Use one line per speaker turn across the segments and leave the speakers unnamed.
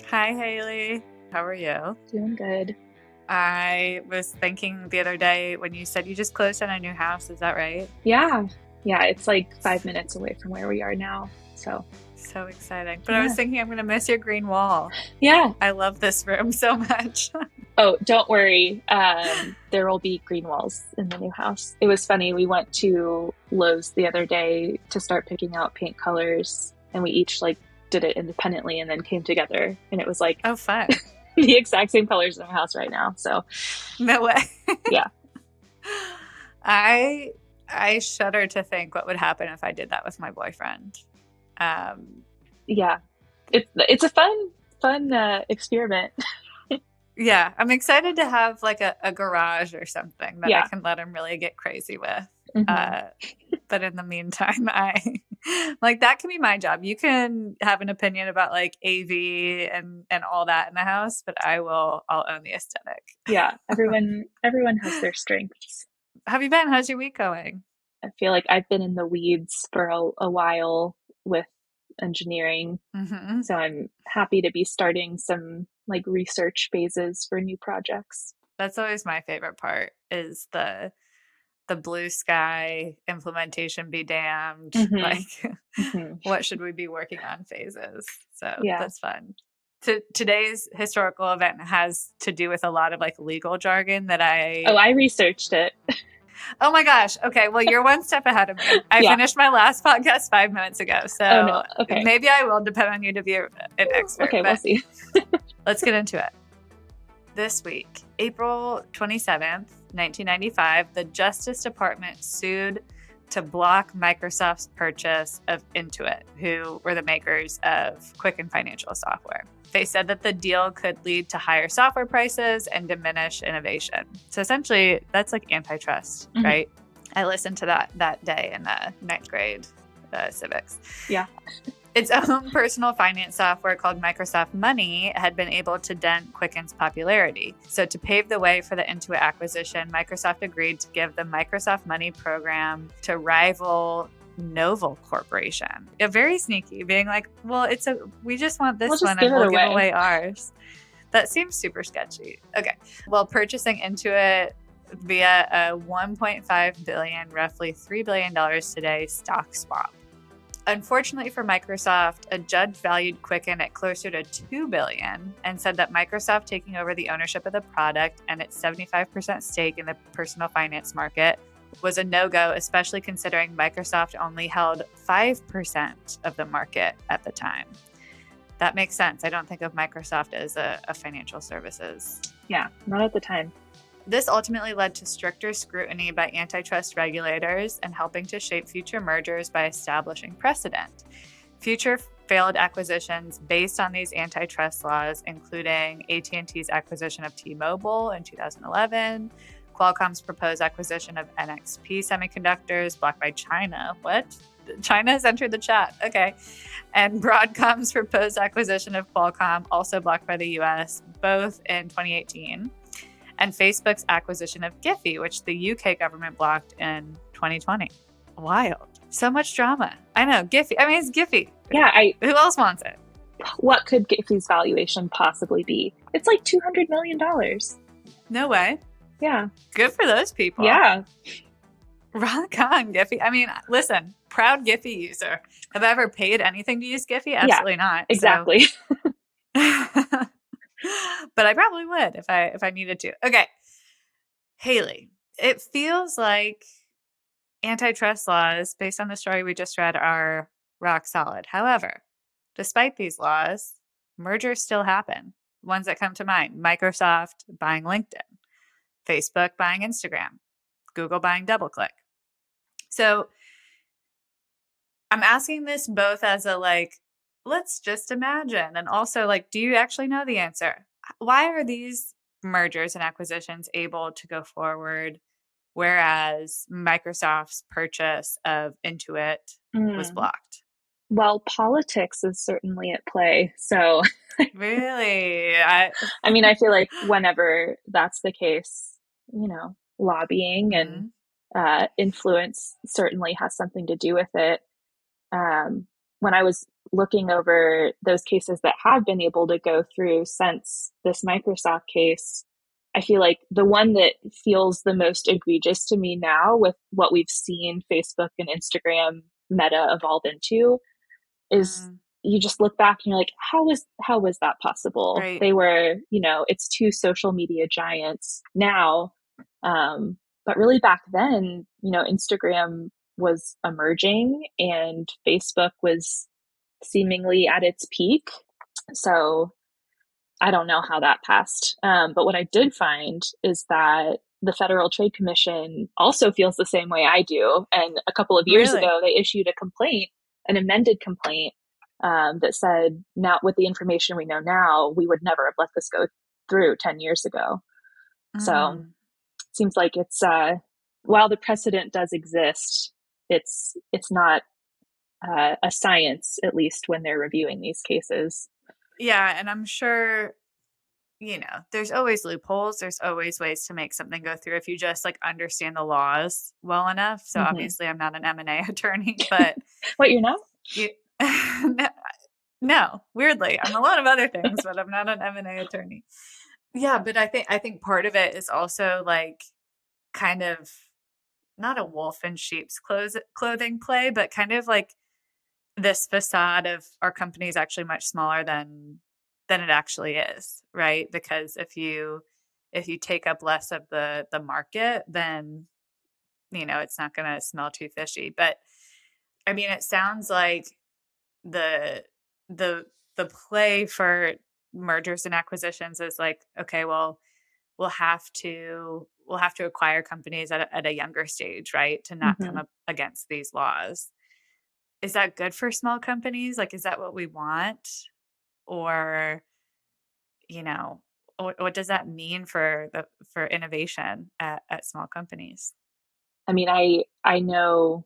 Hi, Haley. How are you?
Doing good.
I was thinking the other day when you said you just closed on a new house. Is that right?
Yeah. Yeah, it's like 5 minutes away from where we are now. So,
So exciting. But I was
yeah.
thinking I'm going to miss your green wall.
Yeah.
I love this room so much.
Oh, don't worry. There will be green walls in the new house. It was funny. We went to Lowe's the other day to start picking out paint colors, and we each like did it independently and then came together. And it was like
Oh, fun.
the exact same colors in our house right now. So,
No way.
yeah.
I I shudder to think what would happen if I did that with my boyfriend. Um,
Yeah. It's a fun experiment.
yeah, I'm excited to have like a garage or something that I
Yeah.
can let him really get crazy with.
Hmm.
Uh, but in the meantime, I like that can be my job. You can have an opinion about like AV and all that in the house, but I'll own the aesthetic.
Yeah. Everyone has their strengths.
Have you been? How's your week going?
I feel like I've been in the weeds for a while with engineering.
Hmm.
So I'm happy to be starting some like research phases for new projects.
That's always my favorite part is the blue sky implementation be damned.
Hmm.
Like
Hmm.
what should we be working on phases? So
Yeah.
that's fun. Today's historical event has to do with a lot of like legal jargon that
Oh,
I
I researched it.
oh my gosh. Okay. Well, you're one step ahead of me. I
Yeah.
finished my last podcast 5 minutes ago.
Oh
So
no. Okay.
maybe I will depend on you to be an expert,
Okay, we'll
but
see.
let's get into it. This week, April 27th, 1995, the Justice Department sued to block Microsoft's purchase of Intuit, who were the makers of Quicken financial software. They said that the deal could lead to higher software prices and diminish innovation. So essentially, that's like antitrust,
Hmm.
right? I listened to that day in the ninth grade civics.
Yeah.
Its own personal finance software called Microsoft Money had been able to dent Quicken's popularity. So, to pave the way for the Intuit acquisition, Microsoft agreed to give the Microsoft Money program to rival Novel Corporation. Very sneaky, being like, well, we just want
We'll
this
just
one
give
and
it
we'll give
away.
away ours. That seems super sketchy. Okay. Well, purchasing Intuit via a 1.5 billion, roughly $3 billion today stock swap. Unfortunately for Microsoft, a judge valued Quicken at closer to $2 billion and said that Microsoft taking over the ownership of the product and its 75% stake in the personal finance market was a no-go, especially considering Microsoft only held 5% of the market at the time. That makes sense. I don't think of Microsoft as a financial services.
Yeah, not at the time.
This ultimately led to stricter scrutiny by antitrust regulators and helping to shape future mergers by establishing precedent. Future failed acquisitions based on these antitrust laws, including AT&T's acquisition of T-Mobile in 2011, Qualcomm's proposed acquisition of NXP Semiconductors, blocked by China. What? China has entered the chat. Okay. And Broadcom's proposed acquisition of Qualcomm, also blocked by the US, both in 2018. And Facebook's acquisition of Giphy, which the UK government blocked in 2020. Wild. So much drama. I know, Giphy. I mean, it's Giphy.
Yeah,
Who else wants it?
what could Giphy's valuation possibly be? It's like $200 million.
No way.
Yeah.
Good for those people.
Yeah.
Rock on, Giphy. I mean, listen, proud Giphy user. Have I ever paid anything to use Giphy?
Yeah,
Absolutely not.
exactly.
So but I probably would if I needed to. Okay. Haley, it feels like antitrust laws, based on the story we just read, are rock solid. However, despite these laws, mergers still happen. Ones that come to mind: Microsoft buying LinkedIn, Facebook buying Instagram, Google buying DoubleClick. So I'm asking this both as a like, let's just imagine, and also like, do you actually know the answer? Why are these mergers and acquisitions able to go forward, whereas Microsoft's purchase of Intuit was
Mm.
blocked?
Well, politics is certainly at play. So,
Really?
I mean, I feel like whenever that's the case, lobbying and
Mhm.
influence certainly has something to do with it. Um, when I was looking over those cases that have been able to go through since this Microsoft case, I feel like the one that feels the most egregious to me now with what we've seen Facebook and Instagram Meta evolve into is
Mm,
you just look back and you're like, how was that possible?
right.
They were, it's two social media giants now. But really back then, Instagram was emerging and Facebook was seemingly at its peak. So I don't know how that passed. But what I did find is that the Federal Trade Commission also feels the same way I do. And a couple of years
Really?
ago, they issued a complaint, an amended complaint, that said, now with the information we know now, we would never have let this go through 10 years ago. So
Mm.
it seems like it's, while the precedent does exist, it's not a science, at least when they're reviewing these cases.
Yeah, and I'm sure, there's always loopholes. There's always ways to make something go through if you just like understand the laws well enough. So
Mm-hmm.
obviously I'm not an M&A attorney, but
What, you're not?
you, no, no, weirdly, I'm a lot of other things, but I'm not an M&A attorney. Yeah, but I think part of it is also like kind of not a wolf in sheep's clothing play, but kind of like this facade of our company is actually much smaller than it actually is, right? Because if you take up less of the market, then it's not going to smell too fishy. But I mean, it sounds like the the the play for mergers and acquisitions is like, okay, well, we'll have to acquire companies at a younger stage, right, to not come
Mm-hmm.
up against these laws. Is that good for small companies? Like, is that what we want? Or, you know, what does that mean for innovation at small companies?
I mean, I know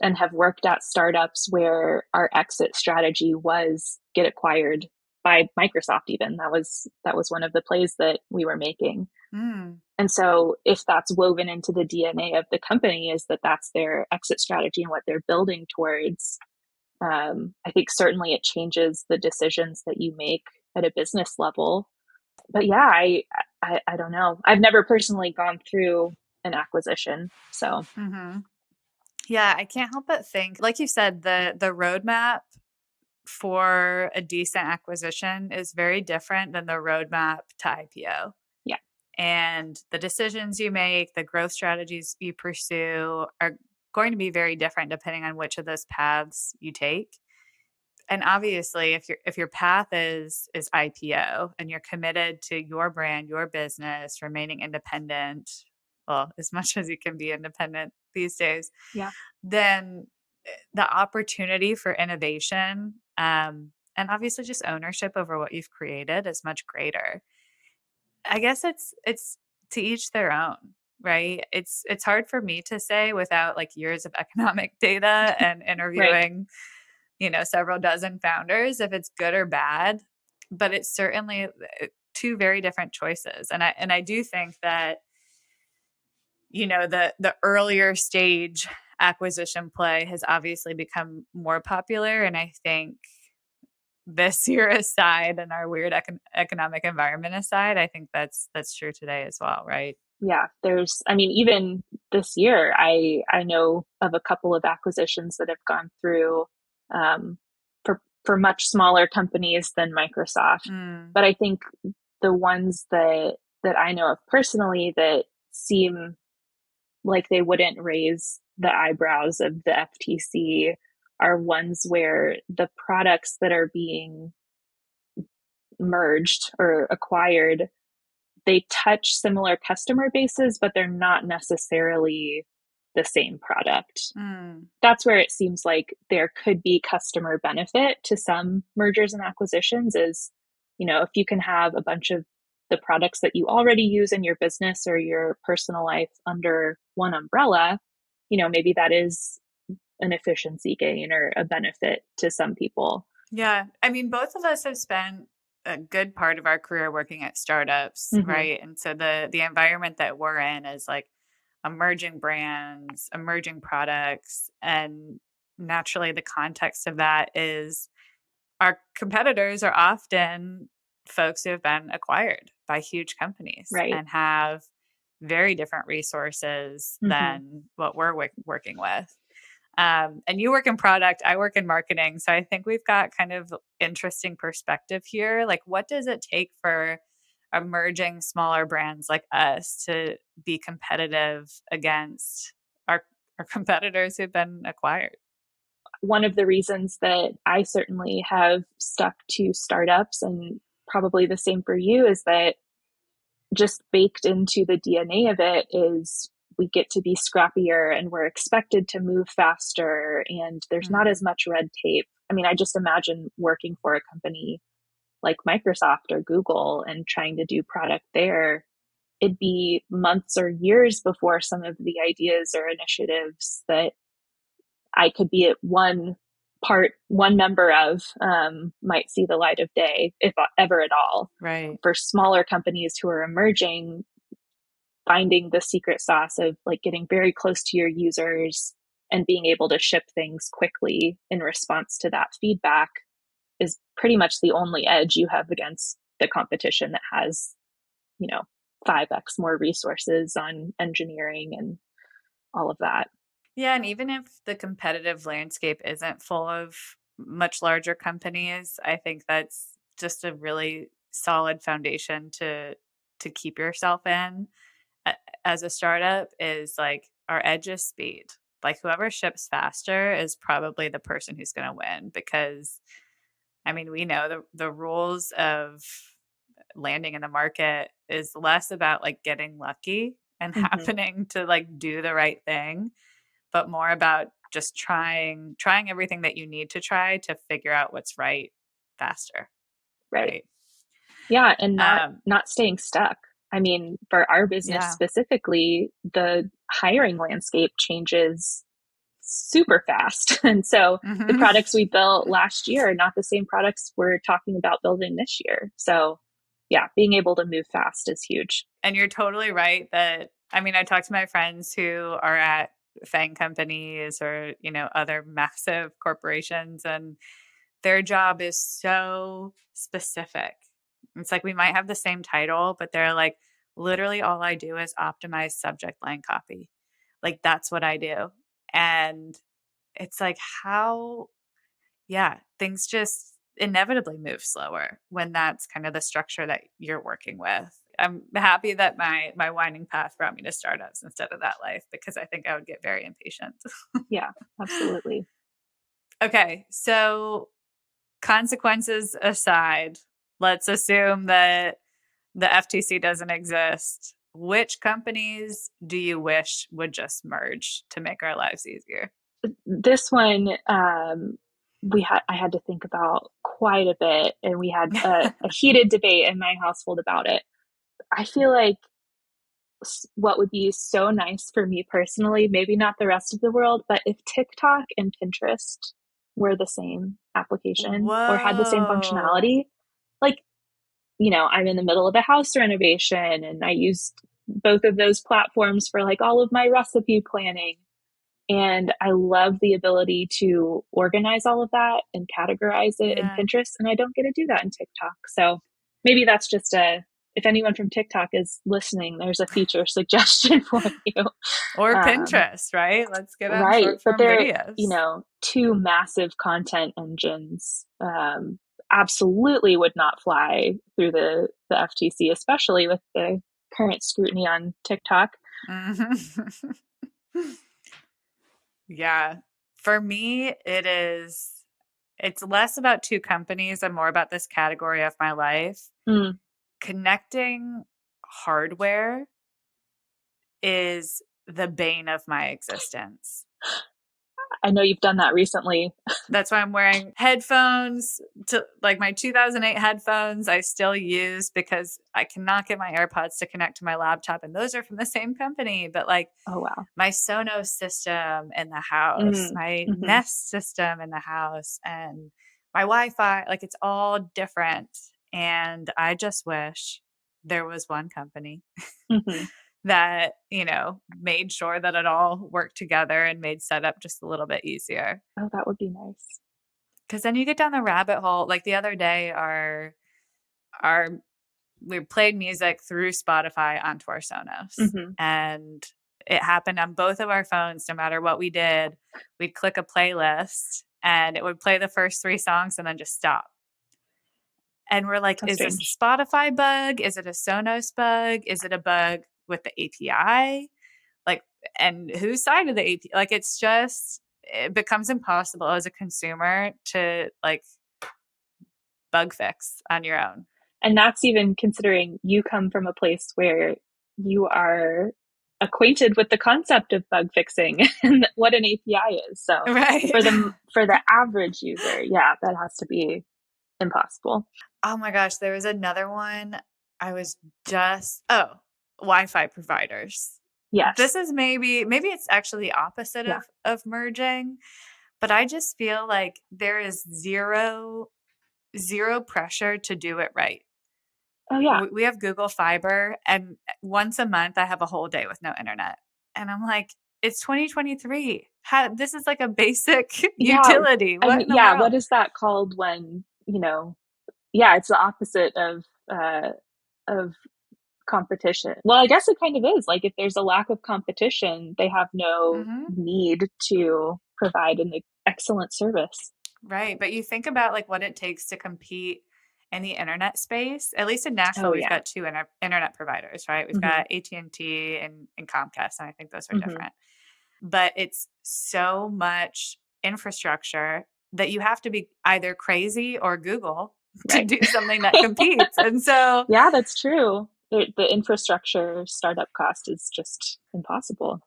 and have worked at startups where our exit strategy was get acquired by Microsoft even. That was one of the plays that we were making.
Mm,
And so if that's woven into the DNA of the company is that that's their exit strategy and what they're building towards, I think certainly it changes the decisions that you make at a business level. But yeah, I don't know. I've never personally gone through an acquisition. So
hmm. Yeah, I can't help but think, like you said, the roadmap for a decent acquisition is very different than the roadmap to IPO.
yeah.
And the decisions you make, the growth strategies you pursue are going to be very different depending on which of those paths you take. And obviously, if your path is IPO and you're committed to your brand, your business, remaining independent, well, as much as you can be independent these days,
Yeah.
then the opportunity for innovation, and obviously just ownership over what you've created is much greater. I guess it's to each their own, right? It's hard for me to say without like years of economic data and
Right.
interviewing, several dozen founders if it's good or bad, but it's certainly two very different choices. And I do think that, the earlier stage acquisition play has obviously become more popular, and I think this year aside and our weird economic environment aside, I think that's true today as well, right?
Yeah. I mean, even this year, I know of a couple of acquisitions that have gone through, um, for much smaller companies than Microsoft.
Mm,
But I think the ones that I know of personally that seem like they wouldn't raise the eyebrows of the FTC are ones where the products that are being merged or acquired, they touch similar customer bases, but they're not necessarily the same product.
mm,
That's where it seems like there could be customer benefit to some mergers and acquisitions is, if you can have a bunch of the products that you already use in your business or your personal life under one umbrella, maybe that is an efficiency gain or a benefit to some people.
yeah, I mean, both of us have spent a good part of our career working at startups,
Mm-hmm.
right? And so the environment that we're in is like emerging brands, emerging products, and naturally the context of that is our competitors are often folks who have been acquired by huge companies
Right.
and have very different resources
Mm-hmm.
than what we're working with. And you work in product, I work in marketing. So I think we've got kind of interesting perspective here. Like, what does it take for emerging smaller brands like us to be competitive against our, our competitors who've been acquired?
One of the reasons that I certainly have stuck to startups, and probably the same for you, is that just baked into the DNA of it is we get to be scrappier and we're expected to move faster and there's not
Mm,
as much red tape. I mean, I just imagine working for a company like Microsoft or Google and trying to do product there. It'd be months or years before some of the ideas or initiatives that I could be at one member of might see the light of day, if ever at all.
right.
For smaller companies who are emerging, finding the secret sauce of like getting very close to your users and being able to ship things quickly in response to that feedback is pretty much the only edge you have against the competition that has, you know, 5x more resources on engineering and all of that.
Yeah, and even if the competitive landscape isn't full of much larger companies, I think that's just a really solid foundation to keep yourself in as a startup is like our edge is speed. Like whoever ships faster is probably the person who's going to win because I mean, we know the rules of landing in the market is less about like getting lucky and
Mm-hmm.
happening to like do the right thing but more about just trying everything that you need to try to figure out what's right faster,
Right.
right?
Yeah, and not
Um,
not staying stuck. I mean, for our business
yeah.
specifically, the hiring landscape changes super fast. And so the
Hmm.
products we built last year are not the same products we're talking about building this year. So, yeah, being able to move fast is huge.
And you're totally right that I mean, I talk to my friends who are at FANG companies or, you know, other massive corporations and their job is so specific. It's like we might have the same title, but they're like, literally all I do is optimize subject line copy. Like that's what I do. And it's like how, yeah, things just inevitably move slower when that's kind of the structure that you're working with. I'm happy that my winding path brought me to startups instead of that life because I think I would get very impatient.
Yeah, absolutely.
Okay, so consequences aside, let's assume that the FTC doesn't exist. Which companies do you wish would just merge to make our lives easier?
This one, I had to think about quite a bit, and we had a heated debate in my household about it. I feel like what would be so nice for me personally, maybe not the rest of the world, but if TikTok and Pinterest were the same application or had the same
Whoa.
functionality, like, I'm in the middle of a house renovation and I used both of those platforms for like all of my recipe planning. And I love the ability to organize all of that and categorize it in
Yeah.
Pinterest. And I don't get to do that in TikTok. So maybe that's just if anyone from TikTok is listening, there's a feature suggestion for you.
Or
Um,
Pinterest, right? Let's get on
right.
short
But
form
they're,
videos.
two massive content engines. Absolutely would not fly through the FTC, especially with the current scrutiny on TikTok.
Mhm. Yeah. For me, it's less about two companies and more about this category of my life.
Mm,
Connecting hardware is the bane of my existence.
I know you've done that recently.
That's why I'm wearing headphones to like my 2008 headphones I still use because I cannot get my AirPods to connect to my laptop and those are from the same company but like
Oh, wow.
my Sonos system in the house,
Mm,
my
hmm
Nest system in the house and my Wi-Fi like it's all different and I just wish there was one company
hmm
that, made sure that it all worked together and made setup just a little bit easier.
Oh, that would be nice.
Because then you get down the rabbit hole. Like the other day, we played music through Spotify onto our Sonos, and it happened on both of our phones. No matter what we did, we'd click a playlist and it would play the first 3 songs and then just stop. And we're like, is this a Spotify bug? Is it a Sonos bug? Is it a bug with the API? Like, and whose side of the API? Like, it becomes impossible as a consumer to like bug fix on your own.
And that's even considering you come from a place where you are acquainted with the concept of bug fixing and what an API is. So
right.
for the average user, yeah, that has to be impossible.
Oh my gosh, there was another one. Wi-Fi providers.
Yes.
This is maybe it's actually the opposite of merging, but I just feel like there is zero pressure to do it right.
Oh yeah.
We have Google Fiber, and once a month I have a whole day with no internet. And I'm like, it's 2023. This is like a basic utility.
What is that called when, it's the opposite of competition. Well, I guess it kind of is. Like if there's a lack of competition, they have no need to provide an excellent service.
Right. But you think about like what it takes to compete in the internet space. At least in Nashville, we've got 2 internet providers, right? We've got AT&T and Comcast, and I think those are different. But it's so much infrastructure that you have to be either crazy or Google to do something that competes. And so...
Yeah, that's true. The infrastructure startup cost is just impossible.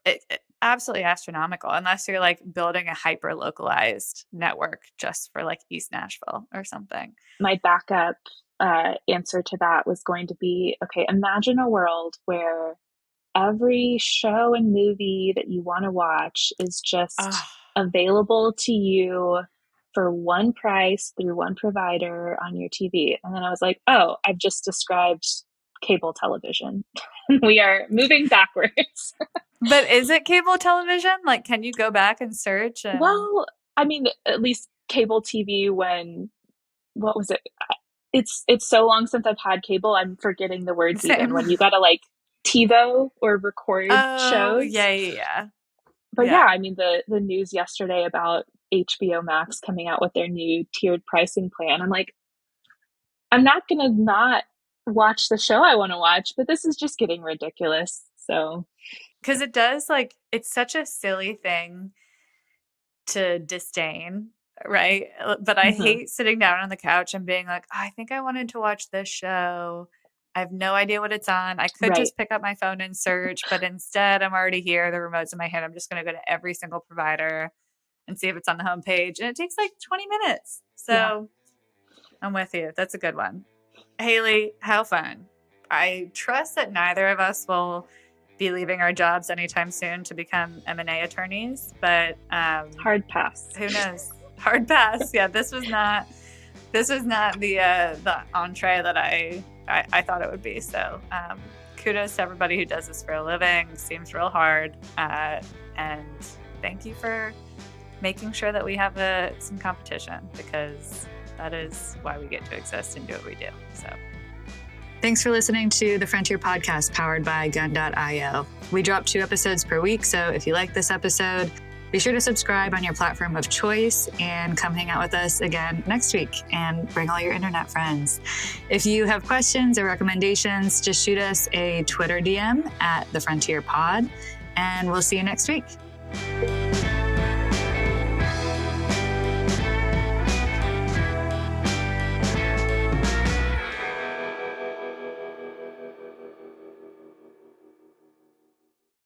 It absolutely astronomical, unless you're like building a hyper localized network just for like East Nashville or something.
My backup answer to that was going to be, okay, imagine a world where every show and movie that you want to watch is just available to you for one price through one provider on your TV. And then I was like, oh, I've just described cable television. We are moving backwards.
But is it cable television? Like, can you go back and search?
Well, I mean, at least cable TV what was it? It's so long since I've had cable. I'm forgetting the words even when you got to like TiVo or record shows.
Yeah.
But yeah, I mean, the news yesterday about HBO Max coming out with their new tiered pricing plan. I'm like, I'm not going to not watch the show I want to watch, but this is just getting ridiculous. So,
because it does, like, it's such a silly thing to disdain, right? But I hate sitting down on the couch and being like, I think I wanted to watch this show. I have no idea what it's on. I could just pick up my phone and search, but instead I'm already here. The remote's in my hand. I'm just going to go to every single provider and see if it's on the homepage. And it takes like 20 minutes. So I'm with you. That's a good one. Haley, how fun. I trust that neither of us will be leaving our jobs anytime soon to become M&A attorneys, but
hard pass.
Who knows? Hard pass. Yeah, this was not the entree that I thought it would be. So kudos to everybody who does this for a living. Seems real hard. And thank you for making sure that we have some competition, because that is why we get to exist and do what we do. So thanks for listening to the Frontier Podcast powered by Gun.io. We drop 2 episodes per week, so if you like this episode, be sure to subscribe on your platform of choice and come hang out with us again next week and bring all your internet friends. If you have questions or recommendations, just shoot us a Twitter DM at The Frontier Pod, and we'll see you next week.